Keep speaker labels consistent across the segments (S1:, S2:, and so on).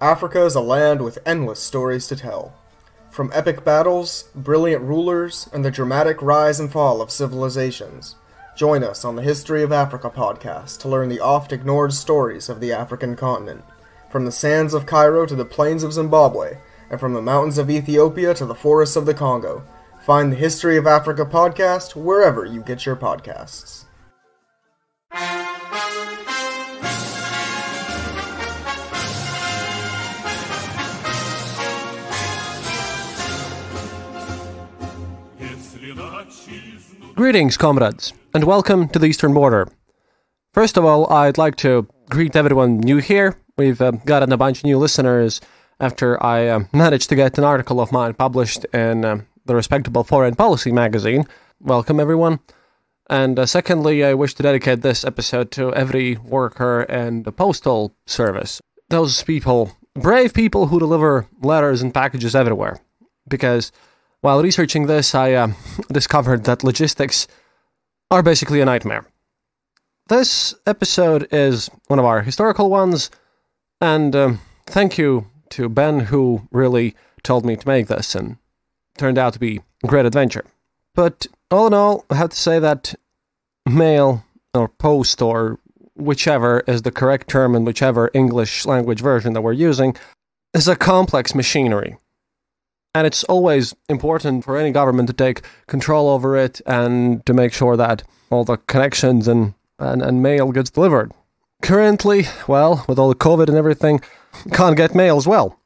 S1: Africa is a land with endless stories to tell. From epic battles, brilliant rulers, and the dramatic rise and fall of civilizations, join us on the History of Africa podcast to learn the oft-ignored stories of the African continent. From the sands of Cairo to the plains of Zimbabwe, and from the mountains of Ethiopia to the forests of the Congo, find the History of Africa podcast wherever you get your podcasts.
S2: Greetings, comrades, and welcome to the Eastern Border. First of all, I'd like to greet everyone new here. We've gotten a bunch of new listeners after I managed to get an article of mine published in the respectable Foreign Policy magazine. Welcome, everyone. And secondly, I wish to dedicate this episode to every worker in the postal service. Those people, brave people who deliver letters and packages everywhere. Because while researching this, I discovered that logistics are basically a nightmare. This episode is one of our historical ones, and thank you to Ben, who really told me to make this, and turned out to be a great adventure. But all in all, I have to say that mail, or post, or whichever is the correct term in whichever English language version that we're using, is a complex machinery. And it's always important for any government to take control over it and to make sure that all the connections and mail gets delivered. Currently, well, with all the COVID and everything, can't get mail as well.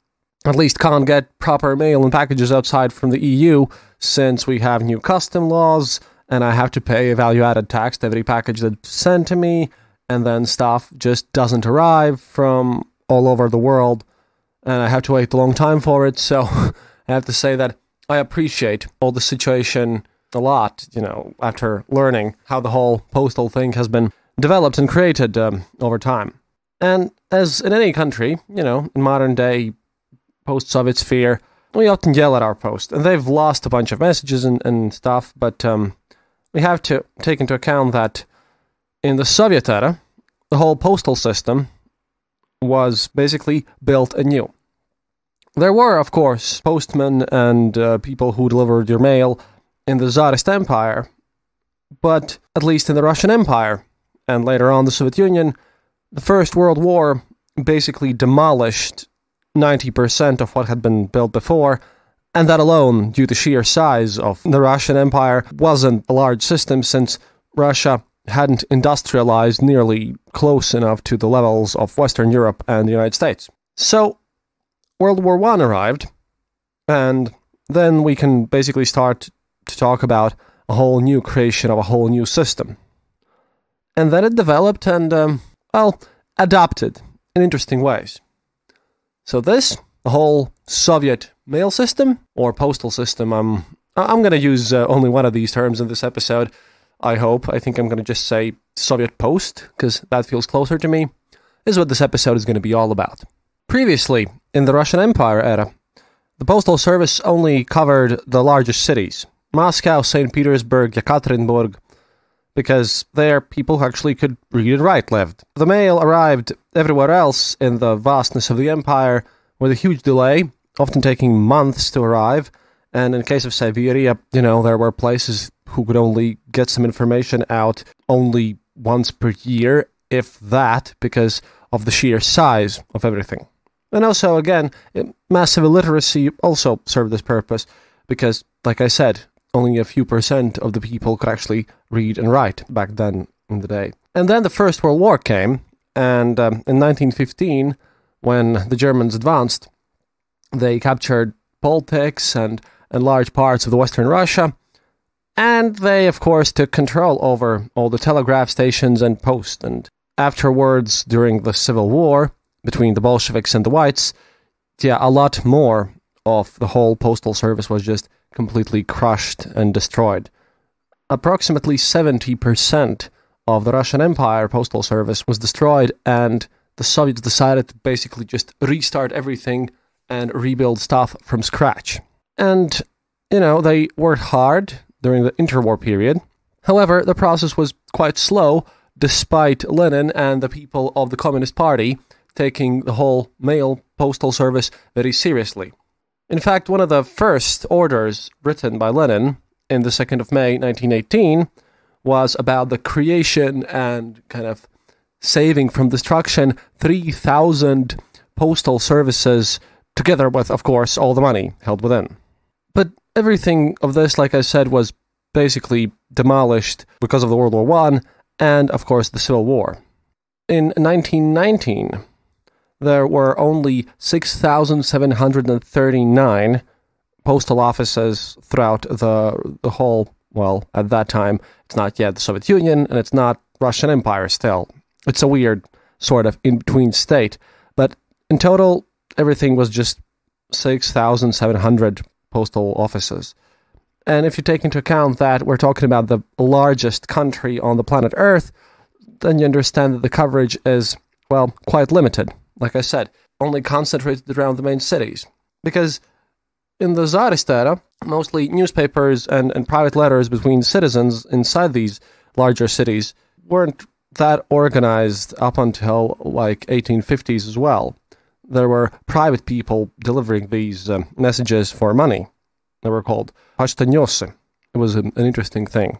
S2: At least can't get proper mail and packages outside from the EU, since we have new custom laws, and I have to pay a value-added tax to every package that's sent to me, and then stuff just doesn't arrive from all over the world, and I have to wait a long time for it, so I have to say that I appreciate all the situation a lot, after learning how the whole postal thing has been developed and created over time. And as in any country, in modern day post-Soviet sphere, we often yell at our post, and they've lost a bunch of messages and stuff, but we have to take into account that in the Soviet era, the whole postal system was basically built anew. There were, of course, postmen and people who delivered your mail in the Tsarist Empire, but at least in the Russian Empire, and later on the Soviet Union, the First World War basically demolished 90% of what had been built before, and that alone, due to sheer size of the Russian Empire, wasn't a large system, since Russia hadn't industrialized nearly close enough to the levels of Western Europe and the United States. So World War I arrived, and then we can basically start to talk about a whole new creation of a whole new system. And then it developed and, adapted in interesting ways. So the whole Soviet mail system, or postal system, I'm going to use only one of these terms in this episode, I hope. I think I'm going to just say Soviet Post, because that feels closer to me, is what this episode is going to be all about. Previously, in the Russian Empire era, the postal service only covered the largest cities, Moscow, St. Petersburg, Yekaterinburg, because there people who actually could read and write lived. The mail arrived everywhere else in the vastness of the empire with a huge delay, often taking months to arrive, and in case of Siberia, there were places who could only get some information out only once per year, if that, because of the sheer size of everything. And also, again, massive illiteracy also served this purpose, because, like I said, only a few % of the people could actually read and write back then in the day. And then the First World War came, and in 1915, when the Germans advanced, they captured Baltics and large parts of the Western Russia, and they, of course, took control over all the telegraph stations and post. And afterwards, during the Civil War between the Bolsheviks and the Whites, a lot more of the whole postal service was just completely crushed and destroyed. Approximately 70% of the Russian Empire postal service was destroyed, and the Soviets decided to basically just restart everything and rebuild stuff from scratch. And, they worked hard during the interwar period. However, the process was quite slow, despite Lenin and the people of the Communist Party taking the whole mail postal service very seriously. In fact, one of the first orders written by Lenin in the 2nd of May 1918 was about the creation and kind of saving from destruction 3,000 postal services, together with, of course, all the money held within. But everything of this, like I said, was basically demolished because of the World War I and, of course, the Civil War. In 1919, there were only 6,739 postal offices throughout the whole, well, at that time, it's not yet the Soviet Union, and it's not Russian Empire still. It's a weird sort of in-between state. But in total, everything was just 6,700 postal offices. And if you take into account that we're talking about the largest country on the planet Earth, then you understand that the coverage is, well, quite limited. Like I said, only concentrated around the main cities. Because in the Tsarist era, mostly newspapers and private letters between citizens inside these larger cities weren't that organized up until like 1850s as well. There were private people delivering these messages for money. They were called pošteniosy. It was an interesting thing.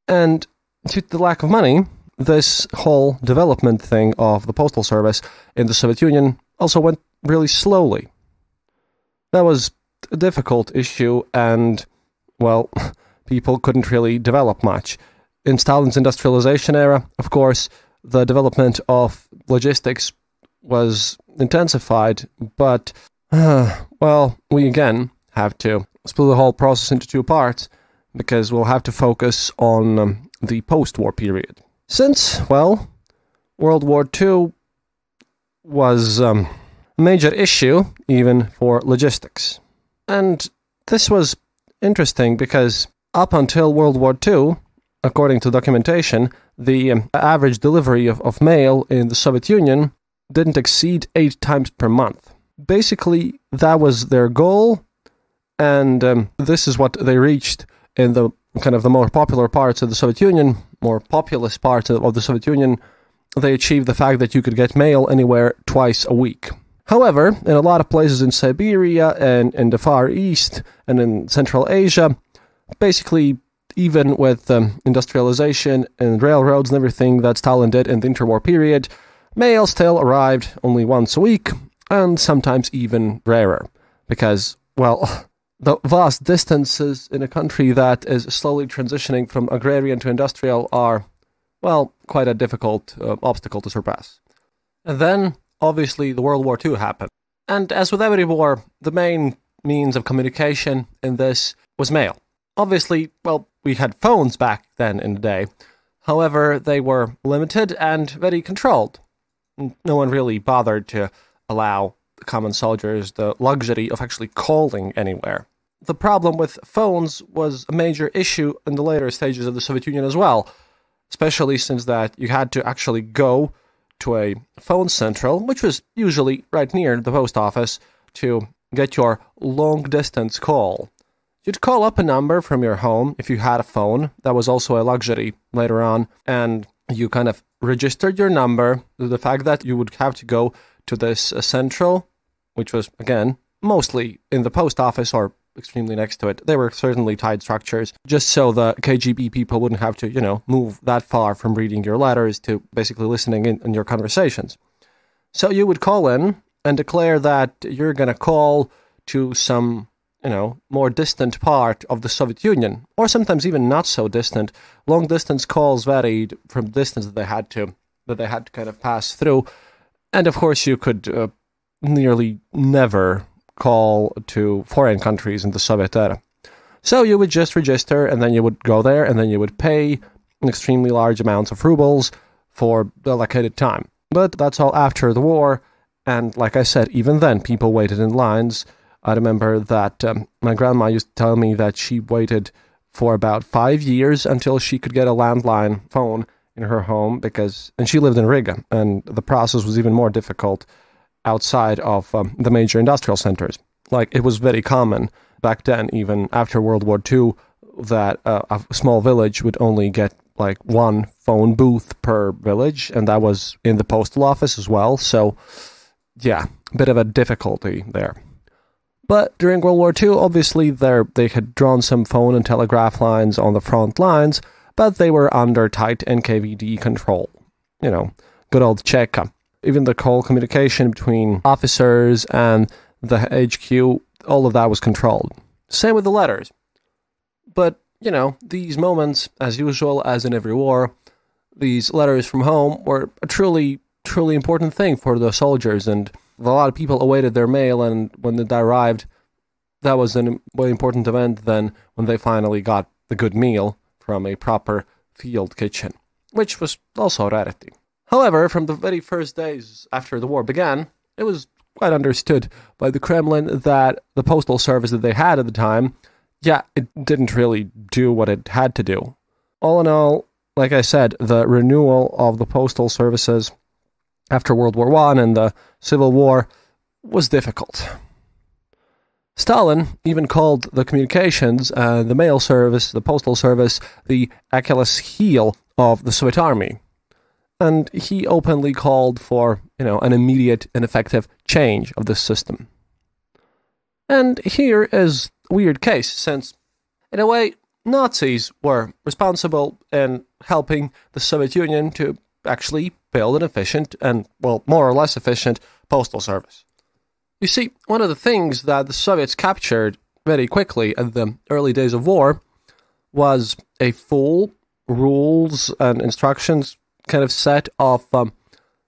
S2: And due to the lack of money, this whole development thing of the postal service in the Soviet Union also went really slowly. That was a difficult issue, and, well, people couldn't really develop much. In Stalin's industrialization era, of course, the development of logistics was intensified, but, well, we again have to split the whole process into two parts, because we'll have to focus on the post-war period. Since, well, World War II was a major issue, even for logistics. And this was interesting because up until World War II, according to documentation, the average delivery of mail in the Soviet Union didn't exceed 8 times per month. Basically, that was their goal, and this is what they reached in the kind of the more popular parts of the Soviet Union, more populous parts of the Soviet Union. They achieved the fact that you could get mail anywhere twice a week. However, in a lot of places in Siberia and in the Far East and in Central Asia, basically, even with industrialization and railroads and everything that Stalin did in the interwar period, mail still arrived only once a week, and sometimes even rarer, because, well, the vast distances in a country that is slowly transitioning from agrarian to industrial are, well, quite a difficult obstacle to surpass. And then, obviously, the World War II happened. And as with every war, the main means of communication in this was mail. Obviously, well, we had phones back then in the day. However, they were limited and very controlled. No one really bothered to allow the common soldiers the luxury of actually calling anywhere. The problem with phones was a major issue in the later stages of the Soviet Union as well, especially since that you had to actually go to a phone central, which was usually right near the post office, to get your long-distance call. You'd call up a number from your home if you had a phone. That was also a luxury later on, and you kind of registered your number to the fact that you would have to go to this central, which was, again, mostly in the post office or extremely next to it. They were certainly tight structures, just so the KGB people wouldn't have to, move that far from reading your letters to basically listening in your conversations. So you would call in and declare that you're going to call to some, more distant part of the Soviet Union, or sometimes even not so distant. Long-distance calls varied from the distance that they had to kind of pass through. And of course, you could nearly never call to foreign countries in the Soviet era. So you would just register, and then you would go there, and then you would pay an extremely large amounts of rubles for the allocated time. But that's all after the war, and like I said, even then, people waited in lines. I remember that my grandma used to tell me that she waited for about 5 years until she could get a landline phone in her home, and she lived in Riga, and the process was even more difficult outside of the major industrial centers. Like, it was very common back then, even after World War II, that a small village would only get like one phone booth per village, and that was in the postal office as well. So yeah, a bit of a difficulty there. But during World War II, obviously, they had drawn some phone and telegraph lines on the front lines, but they were under tight NKVD control. You know, good old Cheka. Even the call communication between officers and the HQ, all of that was controlled. Same with the letters. But, you know, these moments, as usual, as in every war, these letters from home were a truly important thing for the soldiers, and a lot of people awaited their mail, and when it arrived, that was a more important event than when they finally got the good meal from a proper field kitchen, which was also a rarity. However, from the very first days after the war began, it was quite understood by the Kremlin that the postal service that they had at the time, it didn't really do what it had to do. All in all, like I said, the renewal of the postal services after World War I and the Civil War was difficult. Stalin even called the communications and the mail service, the postal service, the Achilles heel of the Soviet army. And he openly called for, an immediate and effective change of this system. And here is a weird case, since, in a way, Nazis were responsible in helping the Soviet Union to actually build an efficient and, more or less efficient postal service. You see, one of the things that the Soviets captured very quickly at the early days of war was a full rules and instructions kind of set of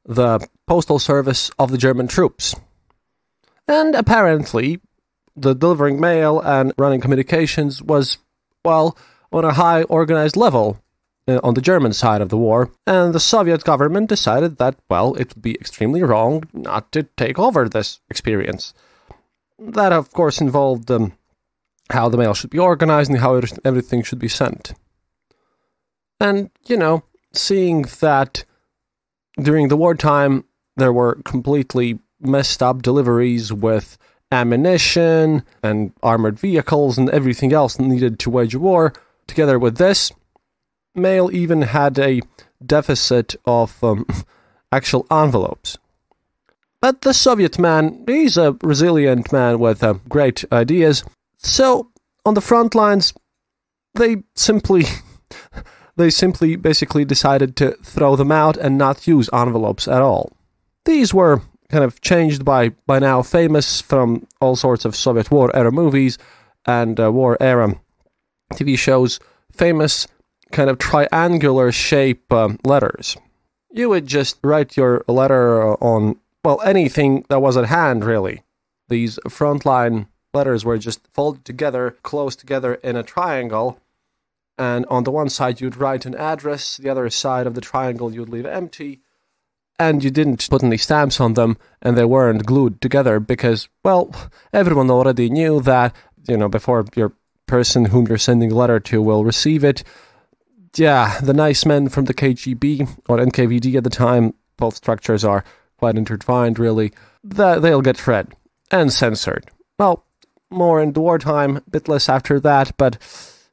S2: the postal service of the German troops. And apparently, the delivering mail and running communications was, on a high organized level on the German side of the war, and the Soviet government decided that, it would be extremely wrong not to take over this experience. That, of course, involved how the mail should be organized and how everything should be sent. And, seeing that during the wartime there were completely messed up deliveries with ammunition and armored vehicles and everything else needed to wage a war, together with this, mail even had a deficit of actual envelopes. But the Soviet man, he's a resilient man with great ideas, so on the front lines, they simply basically decided to throw them out and not use envelopes at all. These were kind of changed by now famous from all sorts of Soviet war-era movies and war-era TV shows, famous kind of triangular shape letters. You would just write your letter on, anything that was at hand, really. These frontline letters were just folded together, close together in a triangle, and on the one side you'd write an address, the other side of the triangle you'd leave empty, and you didn't put any stamps on them, and they weren't glued together because, everyone already knew that, before your person whom you're sending a letter to will receive it, the nice men from the KGB or NKVD at the time, both structures are quite intertwined, really, they'll get read and censored. More in the wartime, a bit less after that, but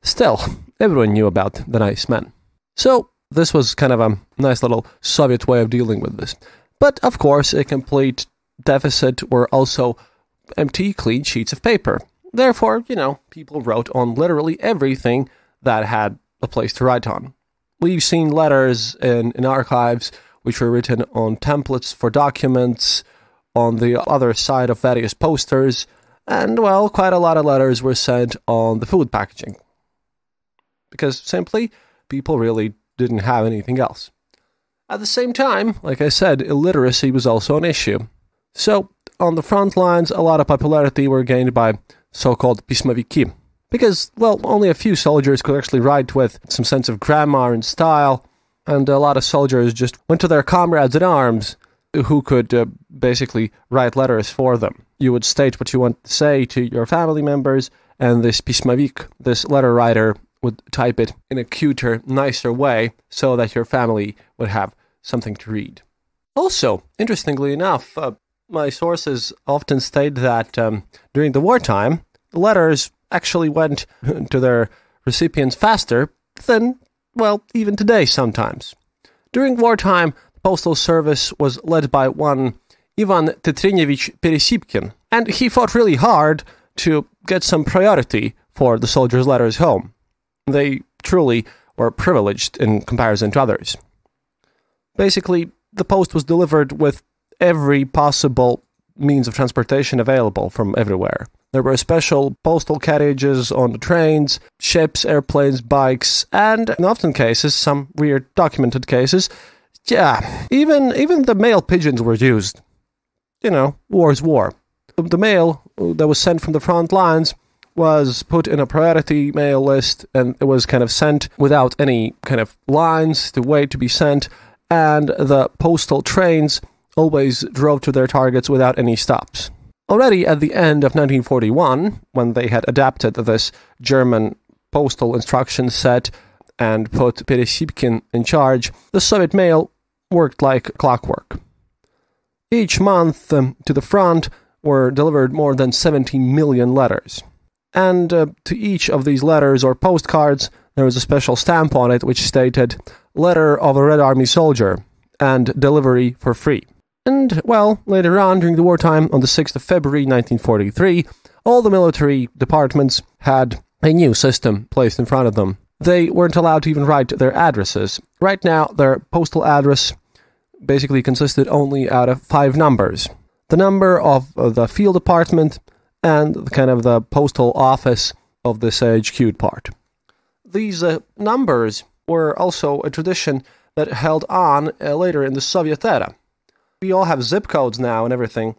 S2: still, everyone knew about the nice men. So, this was kind of a nice little Soviet way of dealing with this. But, of course, a complete deficit were also empty, clean sheets of paper. Therefore, people wrote on literally everything that had a place to write on. We've seen letters in archives which were written on templates for documents, on the other side of various posters, and, quite a lot of letters were sent on the food packaging. Because, simply, people really didn't have anything else. At the same time, like I said, illiteracy was also an issue. So, on the front lines, a lot of popularity were gained by so-called pismoviki, because, only a few soldiers could actually write with some sense of grammar and style, and a lot of soldiers just went to their comrades at arms, who could basically write letters for them. You would state what you want to say to your family members, and this pismovik, this letter writer, would type it in a cuter, nicer way so that your family would have something to read. Also, interestingly enough, my sources often state that during the wartime, the letters actually went to their recipients faster than, even today sometimes. During wartime, the postal service was led by one Ivan Tetrenievich Peresipkin, and he fought really hard to get some priority for the soldiers' letters home. They truly were privileged in comparison to others. Basically, the post was delivered with every possible means of transportation available from everywhere. There were special postal carriages on the trains, ships, airplanes, bikes, and in often cases, some weird documented cases, even the mail pigeons were used. War's war. The mail that was sent from the front lines was put in a priority mail list, and it was kind of sent without any kind of lines to wait to be sent, and the postal trains always drove to their targets without any stops. Already at the end of 1941, when they had adapted this German postal instruction set and put Peresipkin in charge, the Soviet mail worked like clockwork. Each month to the front were delivered more than 70 million letters. And to each of these letters or postcards, there was a special stamp on it which stated, "Letter of a Red Army soldier," and "Delivery for free." And, well, later on, during the wartime, on the 6th of February 1943, all the military departments had a new system placed in front of them. They weren't allowed to even write their addresses. Right now, their postal address basically consisted only out of 5 numbers. The number of the field department and kind of the postal office of this HQ part. These numbers were also a tradition that held on later in the Soviet era. We all have zip codes now and everything,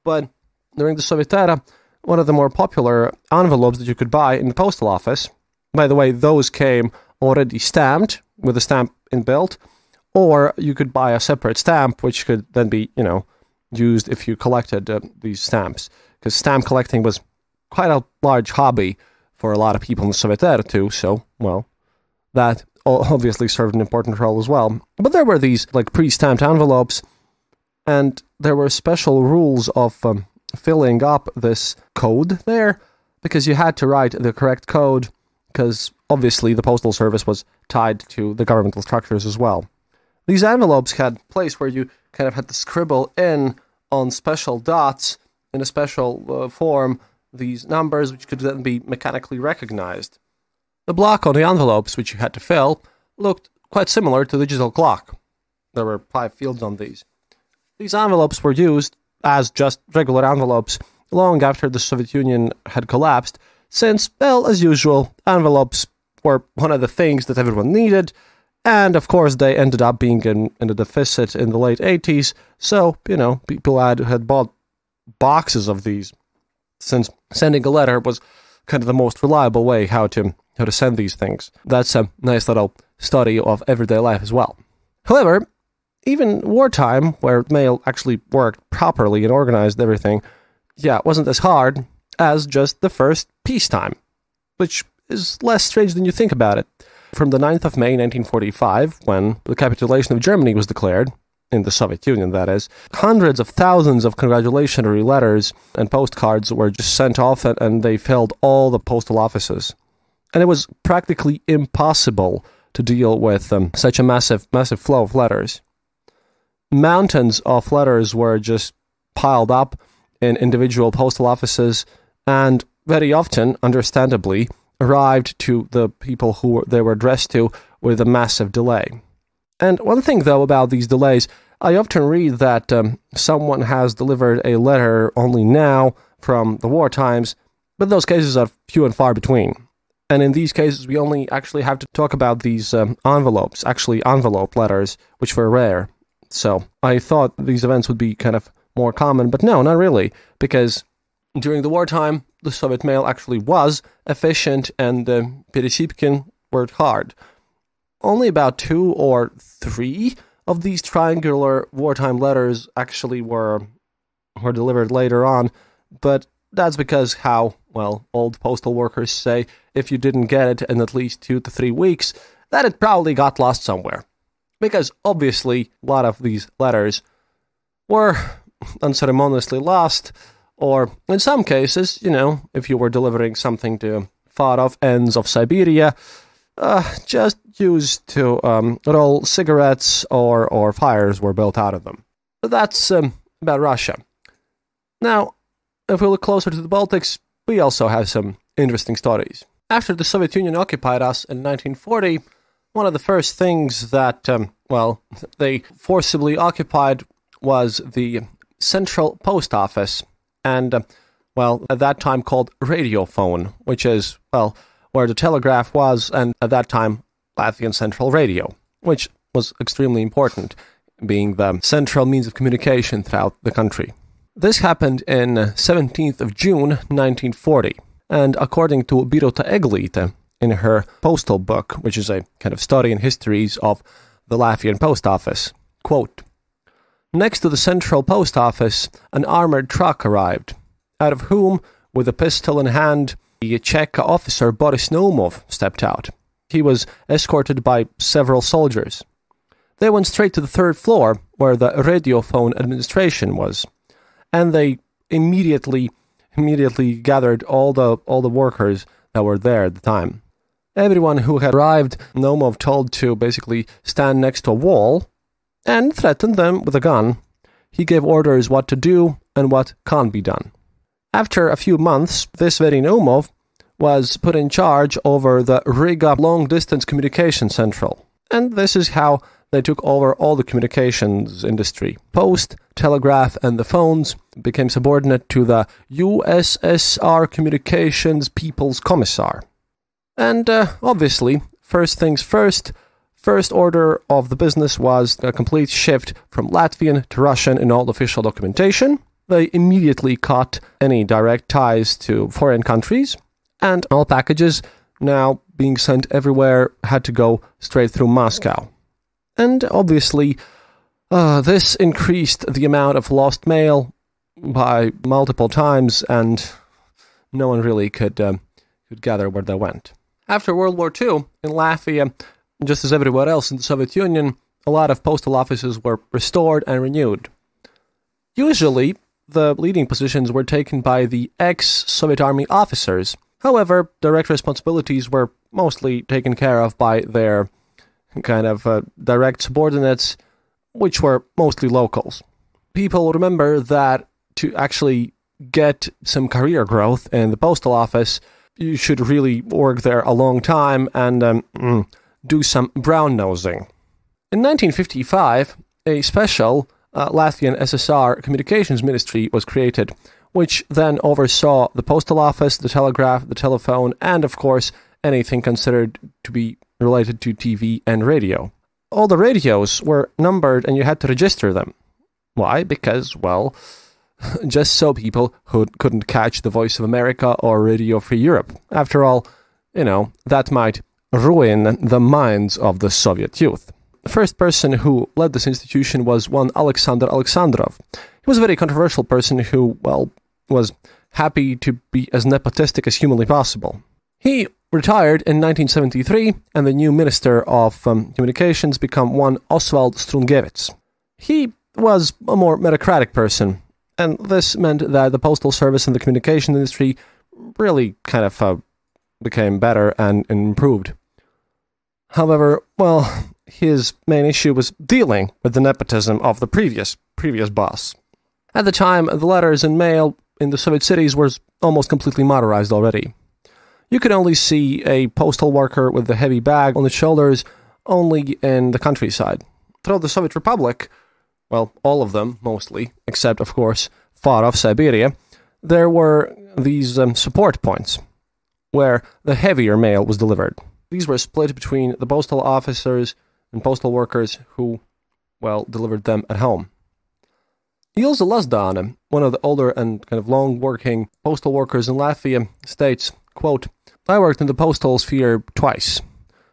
S2: but during the Soviet era, one of the more popular envelopes that you could buy in the postal office, by the way, those came already stamped with a stamp inbuilt, or you could buy a separate stamp, which could then be, used if you collected these stamps, because stamp collecting was quite a large hobby for a lot of people in the Soviet era too, so, well, that obviously served an important role as well. But there were these, pre-stamped envelopes, and there were special rules of filling up this code there, because you had to write the correct code, because obviously the postal service was tied to the governmental structures as well. These envelopes had a place where you kind of had to scribble in on special dots in a special form these numbers, which could then be mechanically recognized. The block on the envelopes, which you had to fill, looked quite similar to the digital clock. There were 5 fields on these. These envelopes were used as just regular envelopes long after the Soviet Union had collapsed, since, well, as usual, envelopes were one of the things that everyone needed, and of course they ended up being in a deficit in the late 80s, so, people had bought boxes of these, since sending a letter was kind of the most reliable way how to send these things. That's a nice little study of everyday life as well. However, even wartime, where mail actually worked properly and organized everything, wasn't as hard as just the first peacetime, which is less strange than you think about it. From the 9th of May 1945, when the capitulation of Germany was declared, in the Soviet Union that is, hundreds of thousands of congratulatory letters and postcards were just sent off, and they filled all the postal offices. And it was practically impossible to deal with such a massive flow of letters. Mountains of letters were just piled up in individual postal offices, and very often, understandably, arrived to the people who they were addressed to with a massive delay. And one thing, though, about these delays, I often read that someone has delivered a letter only now from the war times, but those cases are few and far between. And in these cases, we only actually have to talk about these envelopes, actually envelope letters, which were rare. So I thought these events would be kind of more common, but no, not really, because during the wartime, the Soviet mail actually was efficient, and Peresipkin worked hard. Only about 2 or 3 of these triangular wartime letters actually were delivered later on, but that's because how, well, old postal workers say, if you didn't get it in at least 2 to 3 weeks, that it probably got lost somewhere. Because obviously a lot of these letters were unceremoniously lost, or in some cases, if you were delivering something to far-off ends of Siberia, just used to roll cigarettes, or fires were built out of them. But that's about Russia. Now, if we look closer to the Baltics, we also have some interesting stories. After the Soviet Union occupied us in 1940, one of the first things that, they forcibly occupied was the Central Post Office, and, at that time called radiophone, which is, where the telegraph was, and at that time, Latvian Central Radio, which was extremely important, being the central means of communication throughout the country. This happened in 17th of June, 1940, and according to Birute Eglīte, in her postal book, which is a kind of study in histories of the Latvian post office, quote, "Next to the Central Post Office, an armored truck arrived, out of whom, with a pistol in hand, the Czech officer Boris Naumov stepped out. He was escorted by several soldiers. They went straight to the third floor, where the radiophone administration was, and they immediately gathered all the workers that were there at the time. Everyone who had arrived, Naumov told to basically stand next to a wall and threatened them with a gun. He gave orders what to do and what can't be done. After a few months, this very Naumov was put in charge over the Riga long-distance communication central. And this is how they took over all the communications industry. Post, telegraph, and the phones became subordinate to the USSR Communications People's Commissar. And obviously, first things first order of the business was a complete shift from Latvian to Russian in all official documentation. They immediately cut any direct ties to foreign countries, and all packages now being sent everywhere had to go straight through Moscow. And obviously, this increased the amount of lost mail by multiple times, and no one really could gather where they went. After World War II, in Latvia, just as everywhere else in the Soviet Union, a lot of postal offices were restored and renewed. Usually, the leading positions were taken by the ex-Soviet Army officers. However, direct responsibilities were mostly taken care of by their kind of direct subordinates, which were mostly locals. People remember that to actually get some career growth in the postal office, you should really work there a long time and do some brown-nosing. In 1955, a special Latvian SSR Communications Ministry was created, which then oversaw the postal office, the telegraph, the telephone, and, of course, anything considered to be related to TV and radio. All the radios were numbered and you had to register them. Why? Because, just so people who couldn't catch the Voice of America or Radio Free Europe. After all, that might ruin the minds of the Soviet youth. The first person who led this institution was one Alexander Alexandrov. He was a very controversial person who, was happy to be as nepotistic as humanly possible. He retired in 1973, and the new Minister of Communications became one Oswald Strungevits. He was a more meritocratic person, and this meant that the postal service and the communication industry really kind of became better and improved. However, his main issue was dealing with the nepotism of the previous boss. At the time, the letters and mail in the Soviet cities were almost completely motorized already. You could only see a postal worker with a heavy bag on his shoulders only in the countryside. Throughout the Soviet Republic, all of them, mostly, except, of course, far off Siberia, there were these support points, where the heavier mail was delivered. These were split between the postal officers and postal workers who, delivered them at home. Ilza Lazdane, one of the older and kind of long-working postal workers in Latvia, states, quote, "I worked in the postal sphere twice.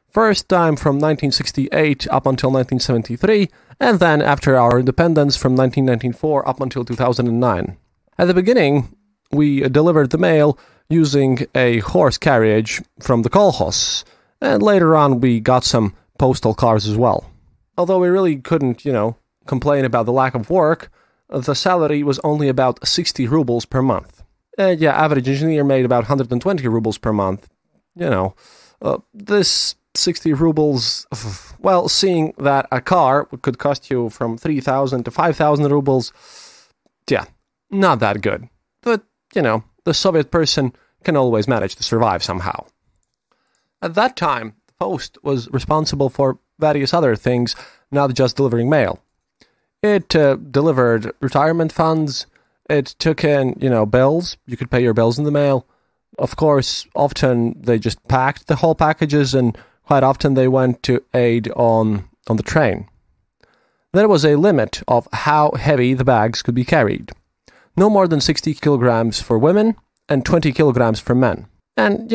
S2: First time from 1968 up until 1973, and then after our independence from 1994 up until 2009. At the beginning, we delivered the mail using a horse carriage from the kolkhoz, and later on we got some postal cars as well. Although we really couldn't, complain about the lack of work, the salary was only about 60 rubles per month. And average engineer made about 120 rubles per month. This 60 rubles, seeing that a car could cost you from 3,000 to 5,000 rubles, yeah, not that good. But, the Soviet person can always manage to survive somehow. At that time, the post was responsible for various other things, not just delivering mail. It delivered retirement funds, it took in, bills. You could pay your bills in the mail. Of course, often they just packed the whole packages, and quite often they went to aid on the train. There was a limit of how heavy the bags could be carried. No more than 60 kilograms for women and 20 kilograms for men. And,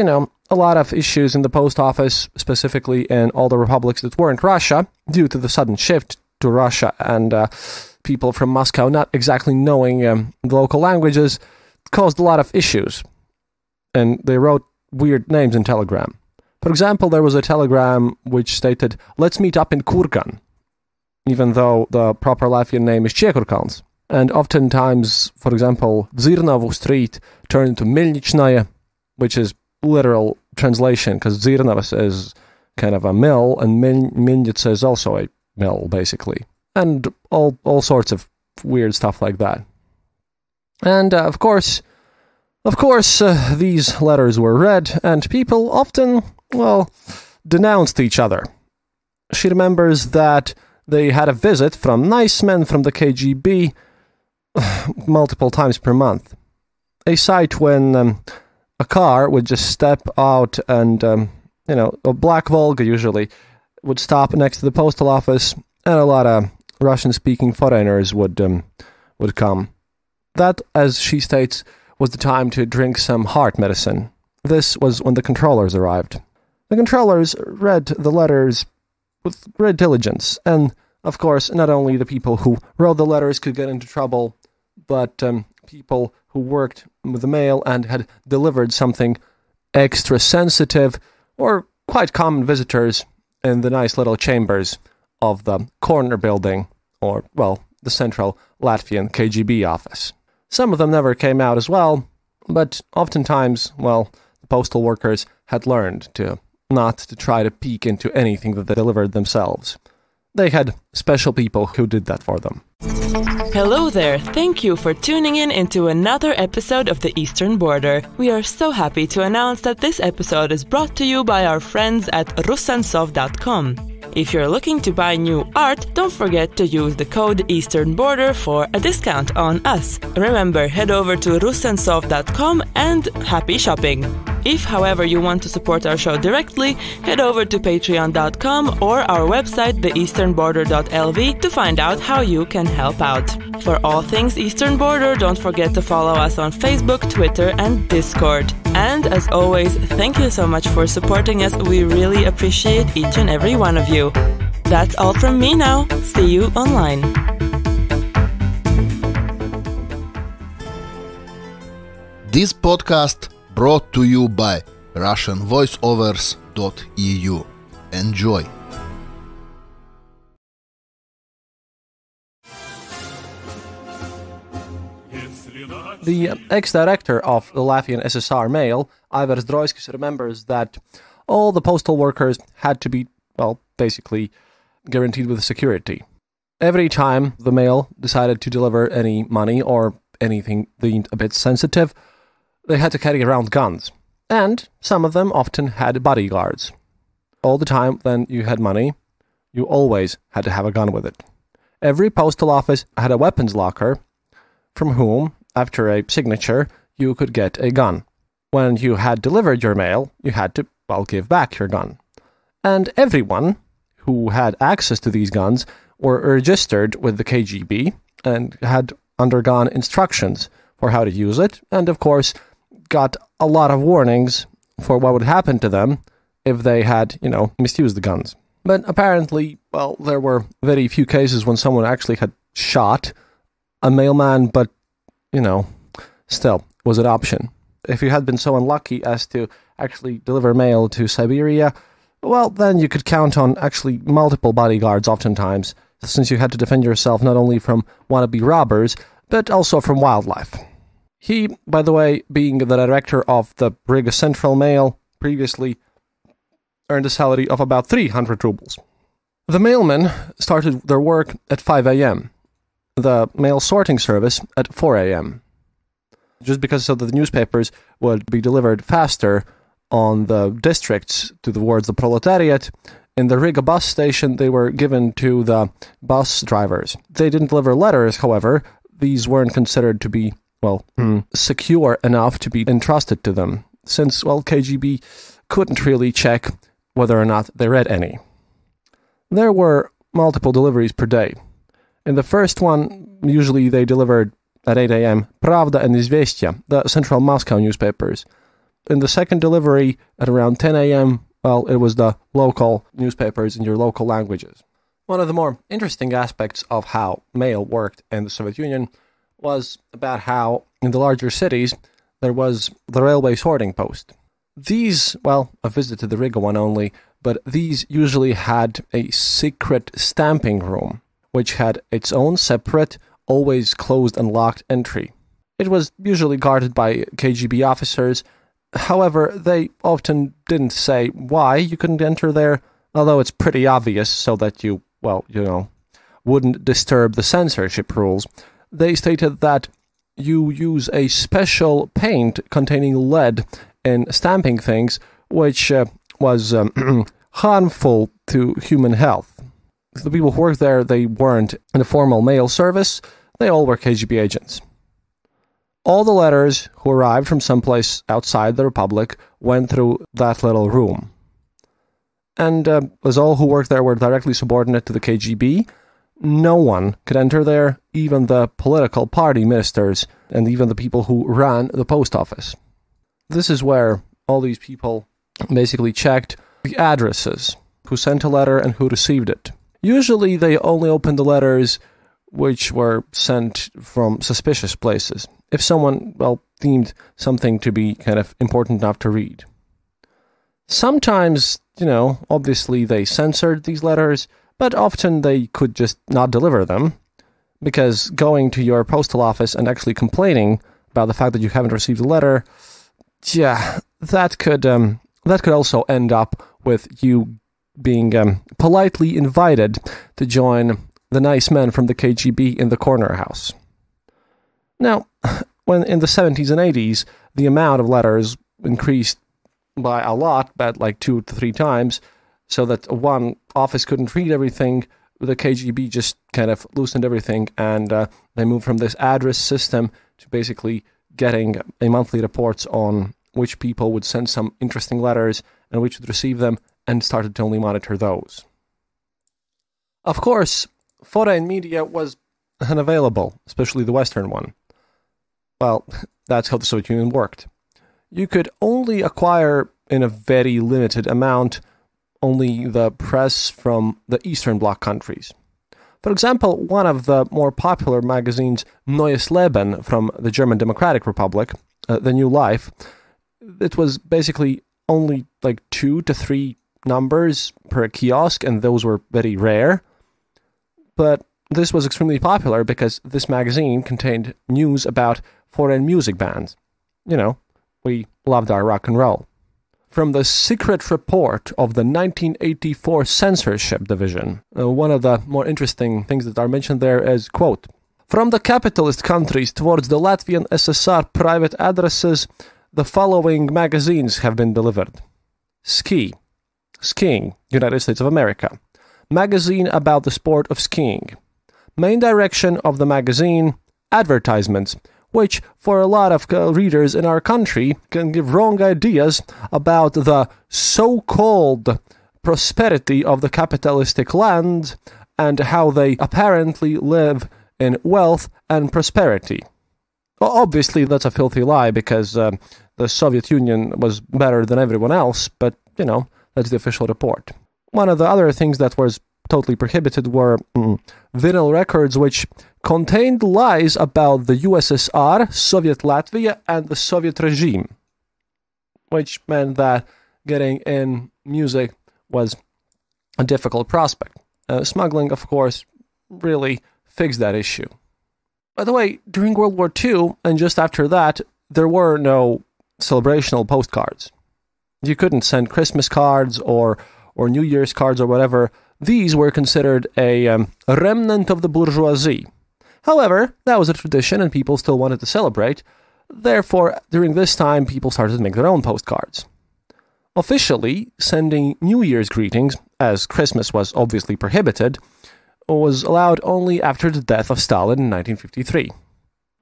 S2: a lot of issues in the post office, specifically in all the republics that weren't Russia, due to the sudden shift to Russia and people from Moscow not exactly knowing the local languages, caused a lot of issues. And they wrote weird names in telegram. For example, there was a telegram which stated, "Let's meet up in Kurgan," even though the proper Latvian name is Čiekurkalns. And oftentimes, for example, Dzirnavu Street turned into Milnichnaya, which is literal translation, because Dzirnavas is kind of a mill, and Milnica is also a mill, basically. And all sorts of weird stuff like that. And, of course, these letters were read, and people often, denounced each other. She remembers that they had a visit from nice men from the KGB multiple times per month. A sight when a car would just step out and, a black Volga usually, would stop next to the postal office, and a lot of Russian-speaking foreigners would come. That, as she states, was the time to drink some heart medicine. This was when the controllers arrived. The controllers read the letters with great diligence, and, of course, not only the people who wrote the letters could get into trouble, but people who worked with the mail and had delivered something extra sensitive, or quite common visitors in the nice little chambers of the corner building, or, the central Latvian KGB office. Some of them never came out as well, but oftentimes, the postal workers had learned not to try to peek into anything that they delivered themselves. They had special people who did that for them.
S3: Hello there, thank you for tuning in into another episode of the Eastern Border. We are so happy to announce that this episode is brought to you by our friends at rusansov.com. If you're looking to buy new art, don't forget to use the code Eastern Border for a discount on us. Remember, head over to rusansov.com and happy shopping! If, however, you want to support our show directly, head over to patreon.com or our website, theeasternborder.lv, to find out how you can help out. For all things Eastern Border, don't forget to follow us on Facebook, Twitter, and Discord. And as always, thank you so much for supporting us. We really appreciate each and every one of you. That's all from me now. See you online.
S4: This podcast brought to you by RussianVoiceovers.eu. Enjoy!
S2: The ex-director of the Latvian SSR Mail, Aivars Droiskis, remembers that all the postal workers had to be, basically guaranteed with security. Every time the mail decided to deliver any money or anything deemed a bit sensitive, they had to carry around guns, and some of them often had bodyguards. All the time when you had money, you always had to have a gun with it. Every postal office had a weapons locker, from whom, after a signature, you could get a gun. When you had delivered your mail, you had to, give back your gun. And everyone who had access to these guns were registered with the KGB and had undergone instructions for how to use it, and of course, got a lot of warnings for what would happen to them if they had, misused the guns. But apparently, there were very few cases when someone actually had shot a mailman, but, still, was an option. If you had been so unlucky as to actually deliver mail to Siberia, then you could count on actually multiple bodyguards oftentimes, since you had to defend yourself not only from wannabe robbers, but also from wildlife. He, by the way, being the director of the Riga Central Mail, previously earned a salary of about 300 rubles. The mailmen started their work at 5 a.m. the mail sorting service at 4 a.m. Just because so that the newspapers would be delivered faster on the districts towards the proletariat. In the Riga bus station, they were given to the bus drivers. They didn't deliver letters, however. These weren't considered to be, secure enough to be entrusted to them, since, KGB couldn't really check whether or not they read any. There were multiple deliveries per day. In the first one, usually they delivered at 8 a.m. Pravda and Izvestia, the central Moscow newspapers. In the second delivery, at around 10 a.m., it was the local newspapers in your local languages. One of the more interesting aspects of how mail worked in the Soviet Union was about how, in the larger cities, there was the railway sorting post. These, I visited the Riga one only, but these usually had a secret stamping room, which had its own separate, always closed and locked entry. It was usually guarded by KGB officers. However, they often didn't say why you couldn't enter there, although it's pretty obvious so that you, wouldn't disturb the censorship rules. They stated that you use a special paint containing lead in stamping things, which was harmful to human health. The people who worked there, they weren't in a formal mail service. They all were KGB agents. All the letters who arrived from someplace outside the Republic went through that little room. And as all who worked there were directly subordinate to the KGB, no one could enter there, even the political party ministers and even the people who ran the post office. This is where all these people basically checked the addresses, who sent a letter and who received it. Usually they only opened the letters which were sent from suspicious places, if someone, deemed something to be kind of important enough to read. Sometimes, obviously they censored these letters, but often they could just not deliver them, because going to your postal office and actually complaining about the fact that you haven't received a letter, that could also end up with you being politely invited to join the nice men from the KGB in the corner house. Now, when in the 70s and 80s, the amount of letters increased by a lot, but 2 to 3 times, so that one office couldn't read everything, the KGB just kind of loosened everything, and they moved from this address system to basically getting a monthly reports on which people would send some interesting letters and which would receive them, and started to only monitor those. Of course, foreign media was unavailable, especially the Western one. That's how the Soviet Union worked. You could only acquire, in a very limited amount, only the press from the Eastern Bloc countries. For example, one of the more popular magazines, Neues Leben, from the German Democratic Republic, The New Life, it was basically only 2 to 3 numbers per kiosk, and those were very rare. But this was extremely popular because this magazine contained news about foreign music bands. We loved our rock and roll. From the secret report of the 1984 Censorship Division, one of the more interesting things that are mentioned there is, quote, "From the capitalist countries towards the Latvian SSR private addresses, the following magazines have been delivered. Skiing, United States of America. Magazine about the sport of skiing. Main direction of the magazine, advertisements, which for a lot of readers in our country can give wrong ideas about the so-called prosperity of the capitalistic land and how they apparently live in wealth and prosperity." Well, obviously that's a filthy lie because the Soviet Union was better than everyone else, but, that's the official report. One of the other things that was totally prohibited were vinyl records which contained lies about the USSR, Soviet Latvia, and the Soviet regime, which meant that getting in music was a difficult prospect. Smuggling, of course, really fixed that issue. By the way, during World War II, and just after that, there were no celebrational postcards. You couldn't send Christmas cards or New Year's cards or whatever. These were considered a remnant of the bourgeoisie. However, that was a tradition and people still wanted to celebrate. Therefore, during this time, people started to make their own postcards. Officially, sending New Year's greetings, as Christmas was obviously prohibited, was allowed only after the death of Stalin in 1953.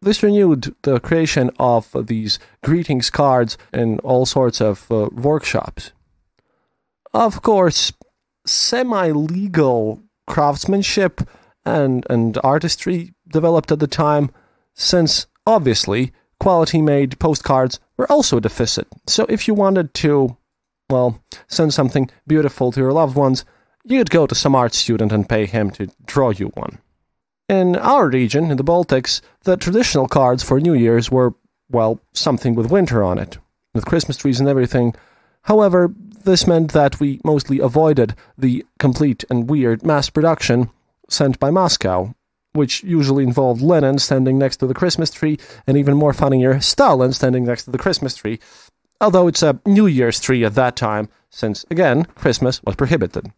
S2: This renewed the creation of these greetings cards in all sorts of workshops. Of course, semi-legal craftsmanship and artistry developed at the time, since, obviously, quality-made postcards were also a deficit. So if you wanted to, well, send something beautiful to your loved ones, you'd go to some art student and pay him to draw you one. In our region, in the Baltics, the traditional cards for New Year's were, well, something with winter on it, with Christmas trees and everything. However, this meant that we mostly avoided the complete and weird mass production sent by Moscow, which usually involved Lenin standing next to the Christmas tree, and even more funnier, Stalin standing next to the Christmas tree, although it's a New Year's tree at that time, since, again, Christmas was prohibited.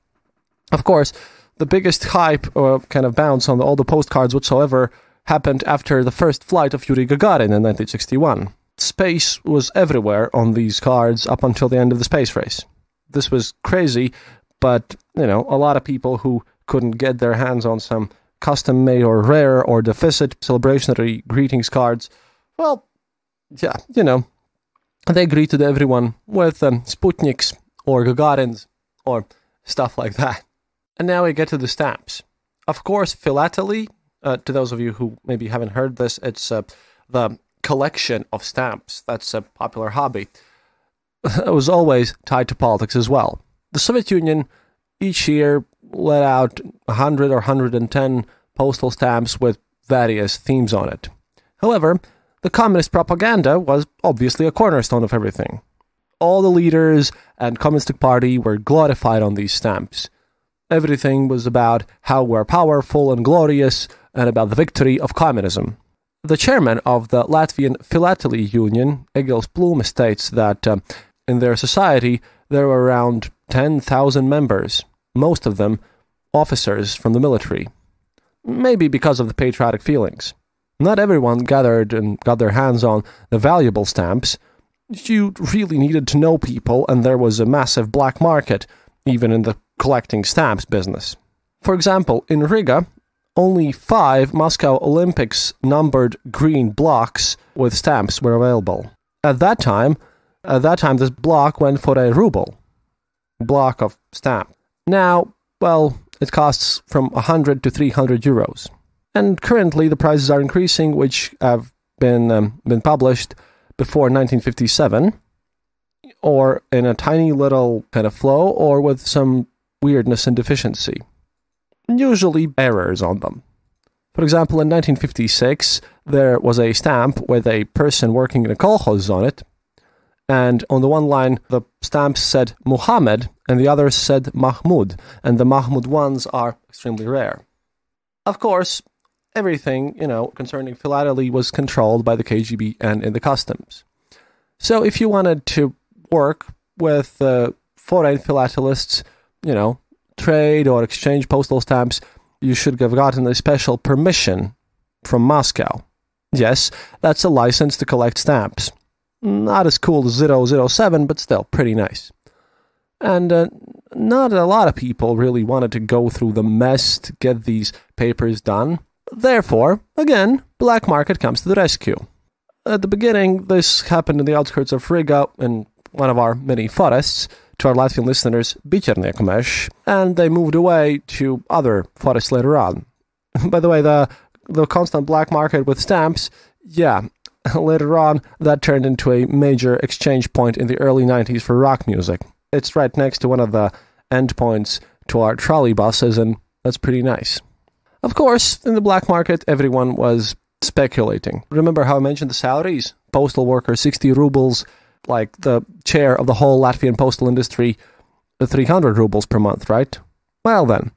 S2: Of course, the biggest hype or kind of bounce on all the postcards whatsoever happened after the first flight of Yuri Gagarin in 1961. Space was everywhere on these cards up until the end of the space race. This was crazy, but, a lot of people who couldn't get their hands on some custom-made or rare or deficit celebrationary greetings cards, well, yeah, they greeted everyone with Sputniks or Gagarins or stuff like that. And now we get to the stamps. Of course, philately, to those of you who maybe haven't heard this, it's the collection of stamps. That's a popular hobby. It was always tied to politics as well. The Soviet Union each year let out 100 or 110 postal stamps with various themes on it. However, the communist propaganda was obviously a cornerstone of everything. All the leaders and Communist Party were glorified on these stamps. Everything was about how we're powerful and glorious, and about the victory of communism. The chairman of the Latvian Philately Union, Egils Plūme, states that in their society there were around 10,000 members, most of them officers from the military. Maybe because of the patriotic feelings. Not everyone gathered and got their hands on the valuable stamps. You really needed to know people, and there was a massive black market, even in the collecting stamps business. For example, in Riga, only 5 Moscow Olympics numbered green blocks with stamps were available. At that time, this block went for a ruble. Block of stamp. Now, well, it costs from 100 to 300 euros. And currently the prices are increasing, which have been published before 1957, or in a tiny little kind of flow, or with some weirdness and deficiency. Usually errors on them. For example, in 1956, there was a stamp with a person working in a kolkhoz on it, and on the one line, the stamps said Muhammad, and the others said Mahmud, and the Mahmud ones are extremely rare. Of course, everything, concerning philately was controlled by the KGB and in the customs. So if you wanted to work with foreign philatelists, trade or exchange postal stamps, you should have gotten a special permission from Moscow. Yes, that's a license to collect stamps. Not as cool as 007, but still pretty nice. And not a lot of people really wanted to go through the mess to get these papers done. Therefore, again, black market comes to the rescue. At the beginning, this happened in the outskirts of Riga, in one of our many forests, to our Latvian listeners, Biķernieku, and they moved away to other forests later on. By the way, the constant black market with stamps, yeah, later on, that turned into a major exchange point in the early 90s for rock music. It's right next to one of the endpoints to our trolley buses, and that's pretty nice. Of course, in the black market, everyone was speculating. Remember how I mentioned the salaries? Postal worker, 60 rubles, like the chair of the whole Latvian postal industry, 300 rubles per month, right? Well then,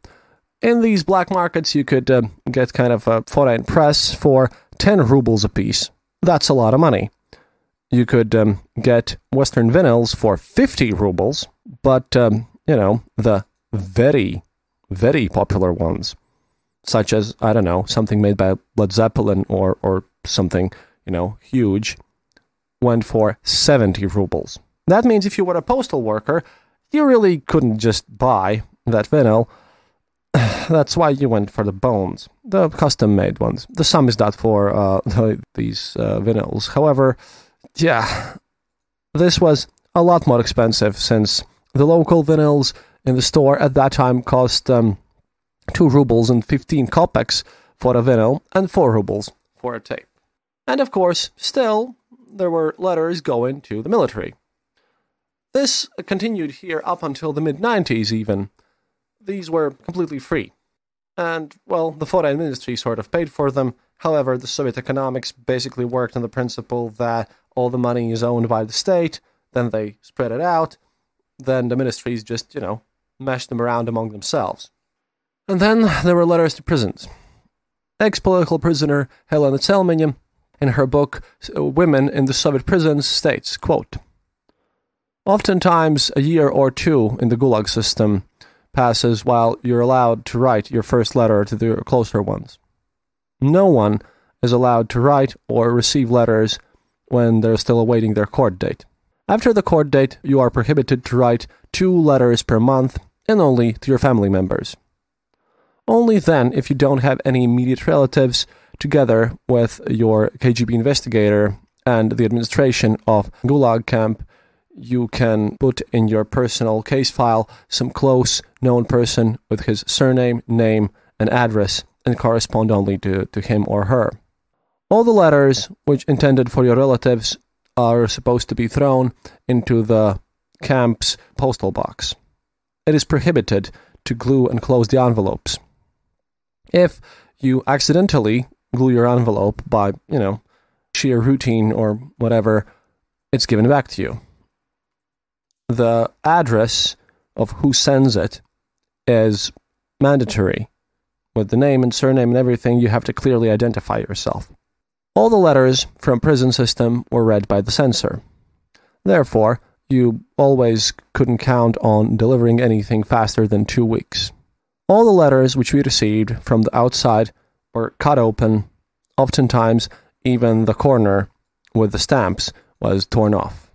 S2: in these black markets, you could get kind of a foreign press for 10 rubles apiece. That's a lot of money. You could get Western vinyls for 50 rubles, but, the very, very popular ones, such as, I don't know, something made by Led Zeppelin or something, huge, went for 70 rubles. That means if you were a postal worker, you really couldn't just buy that vinyl. That's why you went for the bones, the custom-made ones. The sum is that for these vinyls. However, this was a lot more expensive, since the local vinyls in the store at that time cost 2 rubles and 15 kopecks for a vinyl and 4 rubles for a tape. And of course, still, there were letters going to the military. This continued here up until the mid-90s even. These were completely free. And, well, the foreign ministry sort of paid for them. However, the Soviet economics basically worked on the principle that all the money is owned by the state, then they spread it out, then the ministries just, meshed them around among themselves. And then there were letters to prisons. Ex-political prisoner Helena Tselmenya, in her book Women in the Soviet Prisons, states, quote, "Oftentimes, a year or two in the Gulag system passes while you're allowed to write your first letter to the closer ones. No one is allowed to write or receive letters when they're still awaiting their court date. After the court date, you are prohibited to write 2 letters per month, and only to your family members. Only then, if you don't have any immediate relatives, together with your KGB investigator and the administration of Gulag camp, you can put in your personal case file some close known person with his surname, name, and address, and correspond only to him or her. All the letters which intended for your relatives are supposed to be thrown into the camp's postal box. It is prohibited to glue and close the envelopes. If you accidentally glue your envelope by, sheer routine or whatever, it's given back to you. The address of who sends it is mandatory. With the name and surname and everything, you have to clearly identify yourself. All the letters from prison system were read by the censor. Therefore, you always couldn't count on delivering anything faster than 2 weeks. All the letters which we received from the outside were cut open. Oftentimes, even the corner with the stamps was torn off.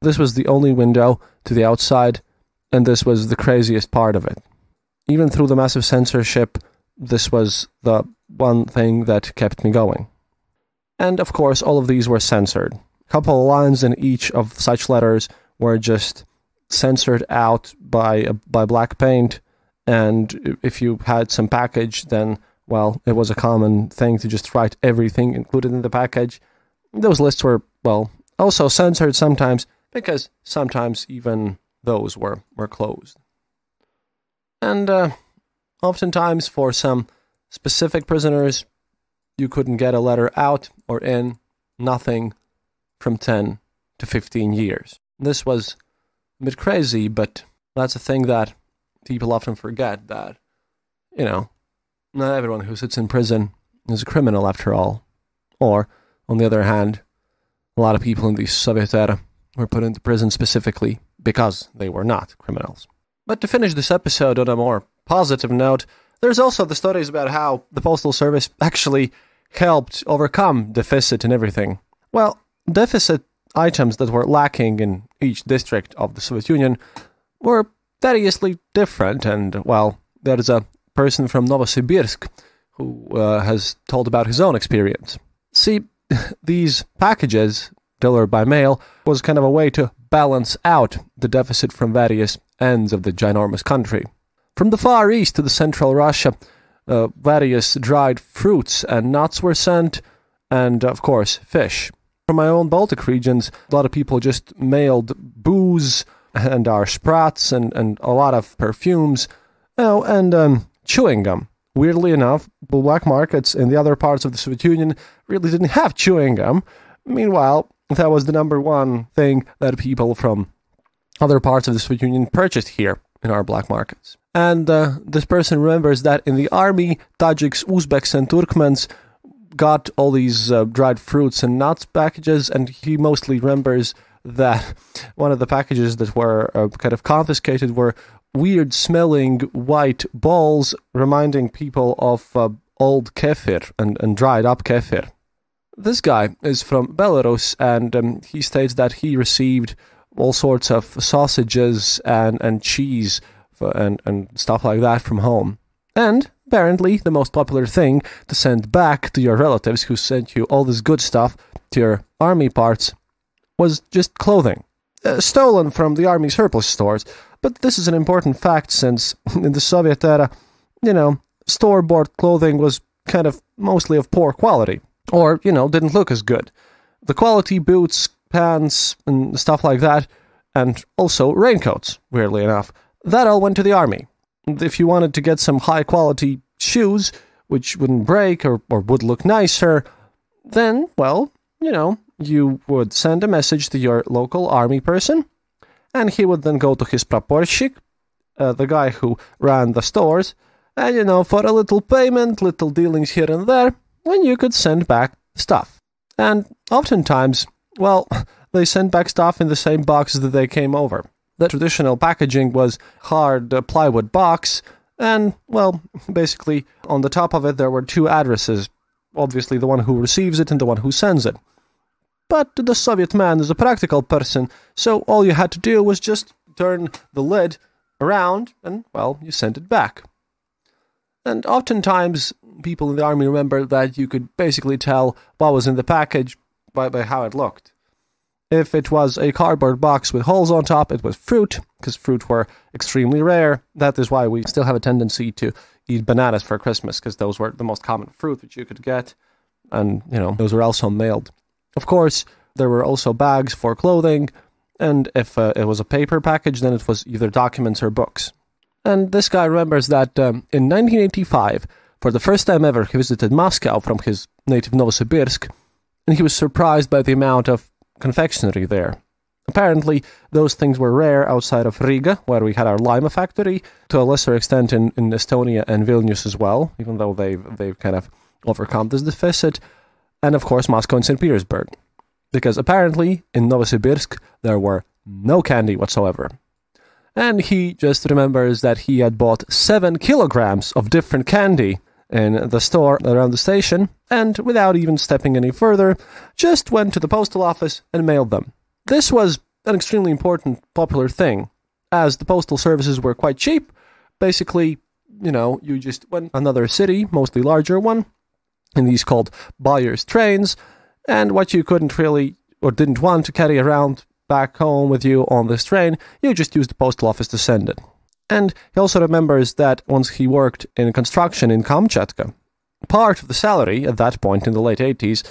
S2: This was the only window to the outside, and this was the craziest part of it. Even through the massive censorship, this was the one thing that kept me going. And of course, all of these were censored. A couple of lines in each of such letters were just censored out by black paint, and if you had some package, then, well, it was a common thing to just write everything included in the package. Those lists were, well, also censored sometimes, because sometimes even those were closed. And oftentimes for some specific prisoners, you couldn't get a letter out or in, nothing from 10 to 15 years. This was a bit crazy, but that's a thing that people often forget, that, not everyone who sits in prison is a criminal after all. Or, on the other hand, a lot of people in the Soviet era were put into prison specifically because they were not criminals. But to finish this episode on a more positive note, there's also the stories about how the Postal Service actually helped overcome deficit and everything. Well, deficit items that were lacking in each district of the Soviet Union were variously different, and, well, there's a person from Novosibirsk who has told about his own experience. See, these packages delivered by mail was kind of a way to balance out the deficit from various ends of the ginormous country. From the Far East to the Central Russia, various dried fruits and nuts were sent, and, of course, fish. From my own Baltic regions, a lot of people just mailed booze and our sprats and a lot of perfumes, and chewing gum. Weirdly enough, the black markets in the other parts of the Soviet Union really didn't have chewing gum. Meanwhile, that was the number one thing that people from other parts of the Soviet Union purchased here in our black markets. And this person remembers that in the army, Tajiks, Uzbeks, and Turkmens got all these dried fruits and nuts packages, and he mostly remembers that one of the packages that were kind of confiscated were weird-smelling white balls reminding people of old kefir and dried-up kefir. This guy is from Belarus, and he states that he received all sorts of sausages and cheese and stuff like that from home. And apparently the most popular thing to send back to your relatives who sent you all this good stuff to your army parts was just clothing, stolen from the army surplus stores. But this is an important fact since in the Soviet era, store-bought clothing was kind of mostly of poor quality, or, didn't look as good. The quality boots, pants, and stuff like that, and also raincoats, weirdly enough, that all went to the army. If you wanted to get some high-quality shoes, which wouldn't break or would look nicer, then, well, you would send a message to your local army person, and he would then go to his praporshchik, the guy who ran the stores, and, for a little payment, little dealings here and there, when you could send back stuff. And oftentimes, well, they sent back stuff in the same boxes that they came over. The traditional packaging was hard plywood box, and, well, basically, on the top of it there were two addresses, obviously the one who receives it and the one who sends it. But the Soviet man is a practical person, so all you had to do was just turn the lid around and, well, you sent it back. And oftentimes, people in the army remember that you could basically tell what was in the package by how it looked. If it was a cardboard box with holes on top, it was fruit, because fruit were extremely rare. That is why we still have a tendency to eat bananas for Christmas, because those were the most common fruit that you could get, and, those were also mailed. Of course, there were also bags for clothing, and if it was a paper package, then it was either documents or books. And this guy remembers that in 1985, for the first time ever, he visited Moscow from his native Novosibirsk, and he was surprised by the amount of confectionery there. Apparently, those things were rare outside of Riga, where we had our Lima factory, to a lesser extent in Estonia and Vilnius as well, even though they've kind of overcome this deficit, and of course Moscow and St. Petersburg. Because apparently, in Novosibirsk, there were no candy whatsoever. And he just remembers that he had bought 7 kilograms of different candy in the store around the station, and without even stepping any further, just went to the postal office and mailed them. This was an extremely important, popular thing, as the postal services were quite cheap. Basically, you just went another city, mostly larger one, in these called buyer's trains, and what you couldn't really, or didn't want to carry around back home with you on this train, you just used the postal office to send it. And he also remembers that once he worked in construction in Kamchatka, part of the salary at that point in the late 80s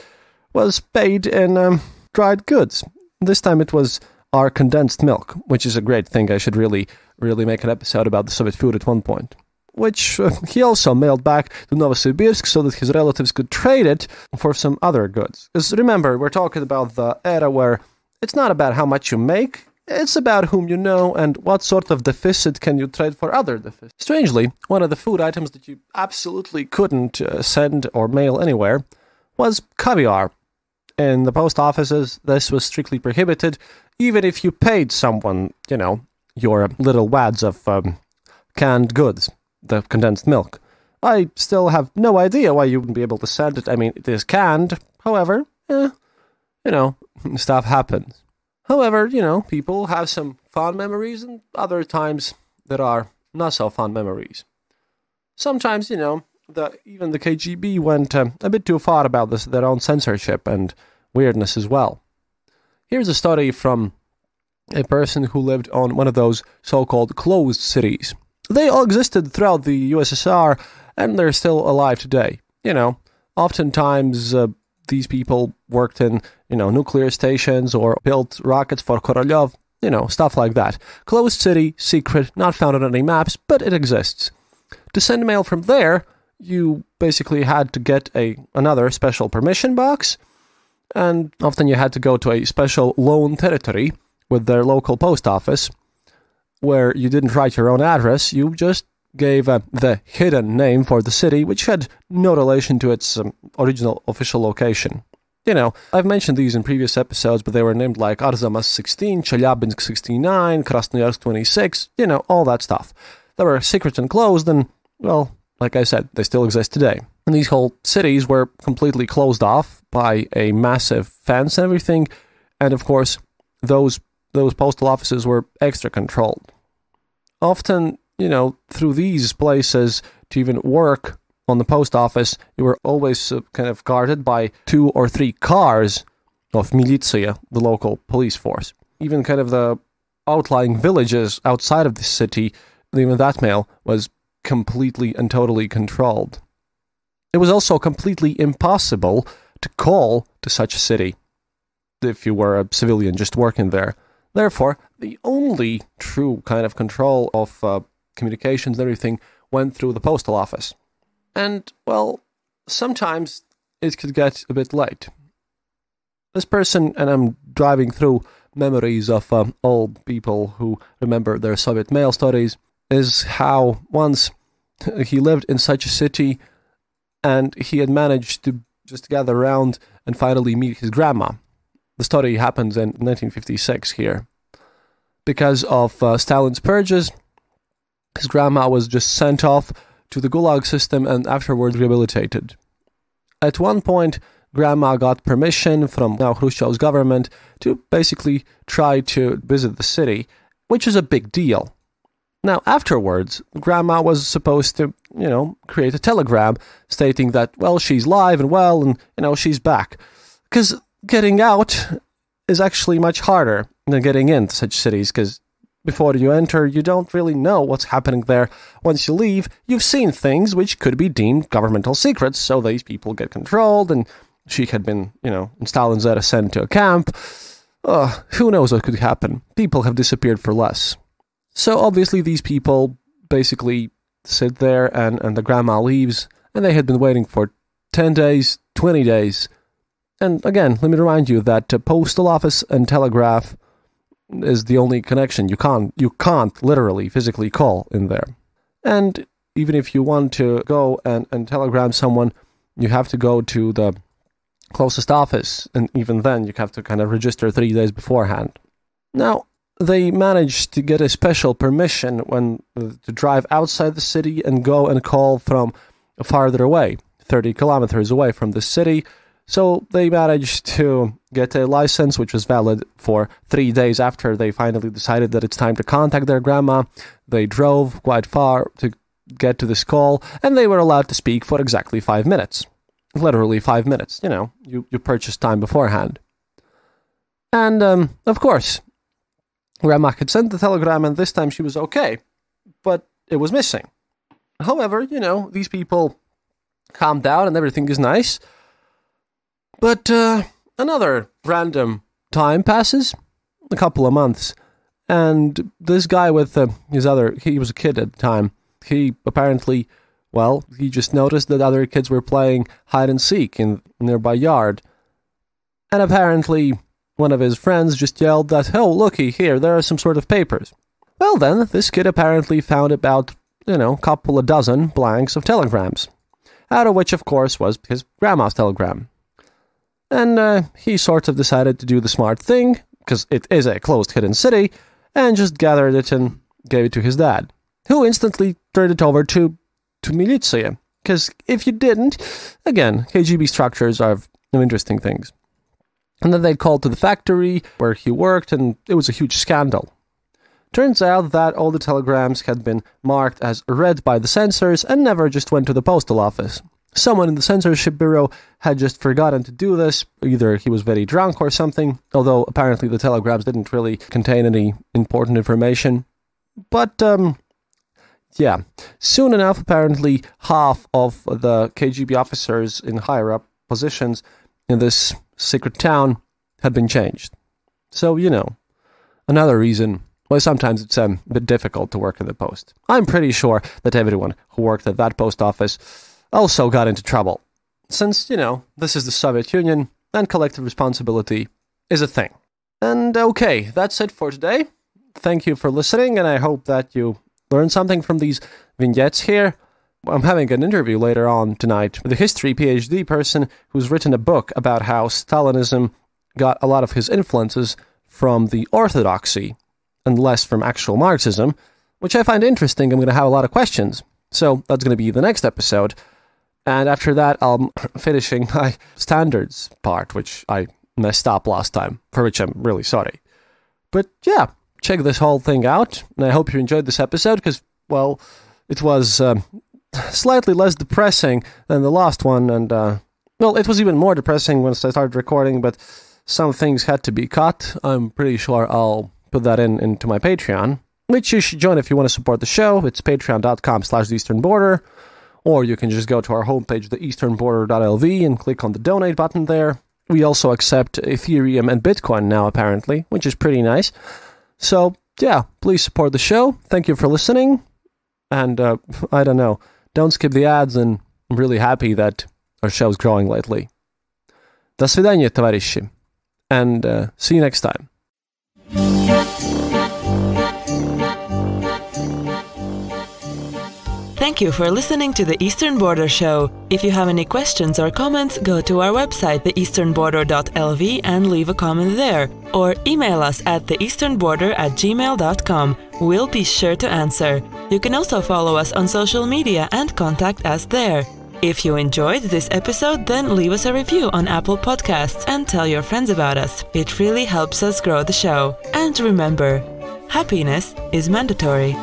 S2: was paid in dried goods. This time it was our condensed milk, which is a great thing. I should really make an episode about the Soviet food at one point. Which he also mailed back to Novosibirsk so that his relatives could trade it for some other goods. Because remember, we're talking about the era where it's not about how much you make, it's about whom you know and what sort of deficit can you trade for other deficits. Strangely, one of the food items that you absolutely couldn't send or mail anywhere was caviar. In the post offices, this was strictly prohibited, even if you paid someone, your little wads of canned goods, the condensed milk. I still have no idea why you wouldn't be able to send it. I mean, it is canned, however, stuff happens. However, people have some fond memories, and other times there are not so fond memories. Sometimes, even the KGB went a bit too far about their own censorship and weirdness as well. Here's a story from a person who lived on one of those so-called closed cities. They all existed throughout the USSR, and they're still alive today. Oftentimes these people worked in, nuclear stations or built rockets for Korolev, stuff like that. Closed city, secret, not found on any maps, but it exists. To send mail from there, you basically had to get another special permission box, and often you had to go to a special loan territory with their local post office, where you didn't write your own address, you just gave the hidden name for the city, which had no relation to its original official location. I've mentioned these in previous episodes, but they were named like Arzamas 16, Chelyabinsk 69, Krasnoyarsk 26, all that stuff. They were secret and closed, and, well, like I said, they still exist today. And these whole cities were completely closed off by a massive fence and everything, and of course, those postal offices were extra controlled. Often, through these places, to even work on the post office, you were always kind of guarded by 2 or 3 cars of militia, the local police force. Even kind of the outlying villages outside of the city, even that mail was completely and totally controlled. It was also completely impossible to call to such a city if you were a civilian just working there. Therefore, the only true kind of control of communications and everything went through the postal office. And, well, sometimes it could get a bit late. This person, and I'm driving through memories of old people who remember their Soviet mail stories, is how once he lived in such a city and he had managed to just gather around and finally meet his grandma. The story happens in 1956 here. Because of Stalin's purges, his grandma was just sent off to the Gulag system and afterwards rehabilitated. At one point, Grandma got permission from now Khrushchev's government to basically try to visit the city, which is a big deal. Now, afterwards, Grandma was supposed to, create a telegram stating that, well, she's live and well and, she's back. Because getting out is actually much harder than getting into such cities, because before you enter, you don't really know what's happening there. Once you leave, you've seen things which could be deemed governmental secrets, so these people get controlled, and she had been, in Stalin's era sent to a camp. Who knows what could happen? People have disappeared for less. So obviously these people basically sit there, and the grandma leaves, and they had been waiting for 10 days, 20 days. And again, let me remind you that postal office and telegraph is the only connection. You can't literally physically call in there. And even if you want to go and telegram someone, you have to go to the closest office, and even then you have to kind of register 3 days beforehand. Now, they managed to get a special permission to drive outside the city and go and call from farther away, 30 kilometers away from the city. So they managed to get a license which was valid for 3 days after they finally decided that it's time to contact their grandma. They drove quite far to get to this call, and they were allowed to speak for exactly 5 minutes. Literally 5 minutes, you purchased time beforehand. And, of course, Grandma had sent the telegram, and this time she was okay, but it was missing. However, these people calmed down and everything is nice. But another random time passes, a couple of months, and this guy with he was a kid at the time, he apparently, he just noticed that other kids were playing hide and seek in a nearby yard. And apparently one of his friends just yelled that, "Oh, looky here, there are some sort of papers." Well then, this kid apparently found about, couple of dozen blanks of telegrams, out of which, of course, was his grandma's telegram. And he sort of decided to do the smart thing, because it is a closed hidden city, and just gathered it and gave it to his dad, who instantly turned it over to militia. Because if you didn't, again, KGB structures are interesting things. And then they called to the factory where he worked, and it was a huge scandal. Turns out that all the telegrams had been marked as read by the censors and never just went to the postal office. Someone in the censorship bureau had just forgotten to do this. Either he was very drunk or something, although apparently the telegrams didn't really contain any important information. But, soon enough, apparently half of the KGB officers in higher-up positions in this secret town had been changed. So, another reason why sometimes it's a bit difficult to work in the post. I'm pretty sure that everyone who worked at that post office also got into trouble, since, this is the Soviet Union, and collective responsibility is a thing. And okay, that's it for today. Thank you for listening, and I hope that you learned something from these vignettes here. I'm having an interview later on tonight with a history PhD person who's written a book about how Stalinism got a lot of his influences from the orthodoxy and less from actual Marxism, which I find interesting. I'm going to have a lot of questions. So that's going to be the next episode. And after that, I'm finishing my standards part, which I messed up last time, for which I'm really sorry. But yeah, check this whole thing out. And I hope you enjoyed this episode because, well, it was slightly less depressing than the last one. And, well, it was even more depressing once I started recording, but some things had to be cut. I'm pretty sure I'll put that into my Patreon, which you should join if you want to support the show. It's patreon.com/theeasternborder, or you can just go to our homepage, theeasternborder.lv, and click on the donate button there. We also accept Ethereum and Bitcoin now, apparently, which is pretty nice. So, yeah, please support the show. Thank you for listening. And, I don't know, don't skip the ads, and I'm really happy that our show's growing lately. До свидания, товарищи. And see you next time.
S3: Thank you for listening to the Eastern Border Show. If you have any questions or comments, go to our website, theeasternborder.lv, and leave a comment there. Or email us at theeasternborder@gmail.com. We'll be sure to answer. You can also follow us on social media and contact us there. If you enjoyed this episode, then leave us a review on Apple Podcasts and tell your friends about us. It really helps us grow the show. And remember, happiness is mandatory.